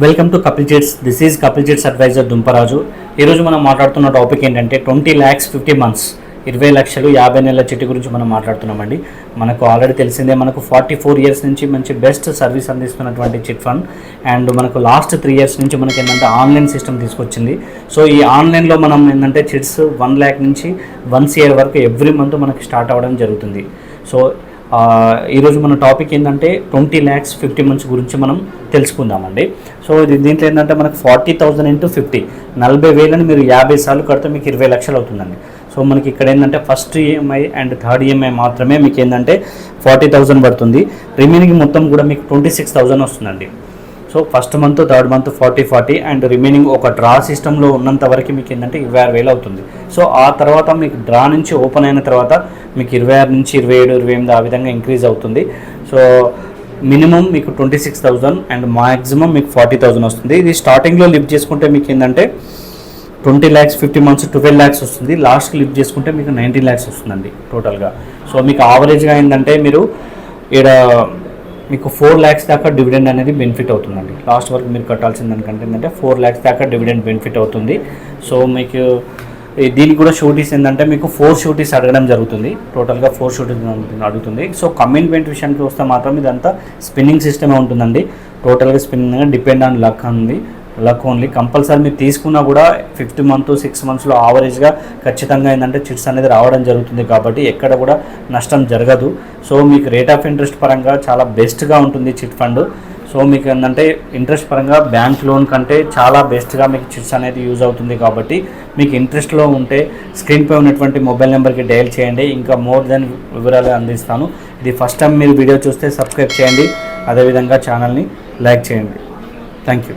Welcome to Kapil chits. This is Kapil chits advisor Dumparaju. ఈరోజు మనం మాట్లాడుతున్న టాపిక్ ఏంటంటే 20 lakhs 50 months, 20 లక్షలు 50 నెలల చిట్టి గురించి మనం మాట్లాడుతున్నామండి. మనకు ఆల్రెడీ తెలిసిందే, మనకు 44 years నుంచి మంచి బెస్ట్ సర్వీస్ అందిస్తున్నటువంటి చిట్ ఫండ్. అండ్ మనకు లాస్ట్ 3 years నుంచి మనకి ఏంటంటే ఆన్లైన్ సిస్టమ్ తీసుకొచ్చింది. సో ఈ ఆన్లైన్లో మనం ఏంటంటే చిట్స్ 1 lakh నుంచి 1 crore వరకు ఎవ్రీ మంత్ మనకి స్టార్ట్ అవ్వడం జరుగుతుంది. సో ఈరోజు మన టాపిక్ ఏంటంటే 20 lakhs 50 months గురించి మనం తెలుసుకుందామండి. సో దీంట్లో ఏంటంటే మనకు 40,000 into 50, 40,000 మీరు 50 సార్లు కడితే మీకు 20 లక్షలు అవుతుందండి. సో మనకి ఇక్కడ ఏంటంటే first EMI and third EMI మాత్రమే మీకు ఏంటంటే 40,000 పడుతుంది. రిమైనింగ్ మొత్తం కూడా మీకు 26,000 వస్తుందండి. So first month third month 40 and remaining ఒక డ్రా సిస్టంలో ఉన్నంత వరకు మీకు ఏంటంటే 26,000 అవుతుంది. సో ఆ తర్వాత మీకు డ్రా నుంచి ఓపెన్ అయిన తర్వాత మీకు 26 నుంచి 27, 28 ఆ విధంగా ఇంక్రీజ్ అవుతుంది. సో మినిమం మీకు 26,000 అండ్ మ్యాక్సిమం మీకు 40,000 వస్తుంది. ఇది స్టార్టింగ్లో లిఫ్ట్ చేసుకుంటే మీకు ఏంటంటే 20 lakhs 50 months 12 lakhs వస్తుంది. లాస్ట్కి లిఫ్ట్ చేసుకుంటే మీకు 19 lakhs వస్తుందండి టోటల్గా. సో మీకు యావరేజ్గా ఏంటంటే మీరు ఇక్కడ మీకు 4 lakhs దాకా డివిడెండ్ అనేది బెనిఫిట్ అవుతుందండి. లాస్ట్ వరకు మీరు కట్టాల్సిన దానికంటే ఏంటంటే 4 lakhs దాకా డివిడెండ్ బెనిఫిట్ అవుతుంది. సో మీకు దీనికి కూడా షూటీస్ ఏంటంటే మీకు 4 షూటీస్ అడగడం జరుగుతుంది. టోటల్గా 4 షూటీస్ అడుగుతుంది. సో కమిట్మెంట్ విషయానికి వస్తే మాత్రం ఇదంతా స్పిన్నింగ్ సిస్టమే ఉంటుందండి. టోటల్గా spinning depend on luck only. Compulsory మీరు తీసుకున్నా కూడా 50 months 6 monthsలో యావరేజ్గా ఖచ్చితంగా ఏంటంటే చిట్స్ అనేది రావడం జరుగుతుంది. కాబట్టి ఎక్కడ కూడా నష్టం జరగదు. సో మీకు రేట్ ఆఫ్ ఇంట్రెస్ట్ పరంగా చాలా బెస్ట్గా ఉంటుంది చిట్ ఫండ్. సో మీకు ఏంటంటే ఇంట్రెస్ట్ పరంగా బ్యాంక్ లోన్ కంటే చాలా బెస్ట్గా మీకు చిట్స్ అనేది యూజ్ అవుతుంది. కాబట్టి మీకు ఇంట్రెస్ట్లో ఉంటే స్క్రీన్పై ఉన్నటువంటి మొబైల్ నెంబర్కి డయల్ చేయండి. ఇంకా మోర్ దెన్ వివరాలు అందిస్తాను. ఇది ఫస్ట్ టైం మీరు వీడియో చూస్తే సబ్స్క్రైబ్ చేయండి, అదేవిధంగా ఛానల్ని లైక్ చేయండి. Thank you.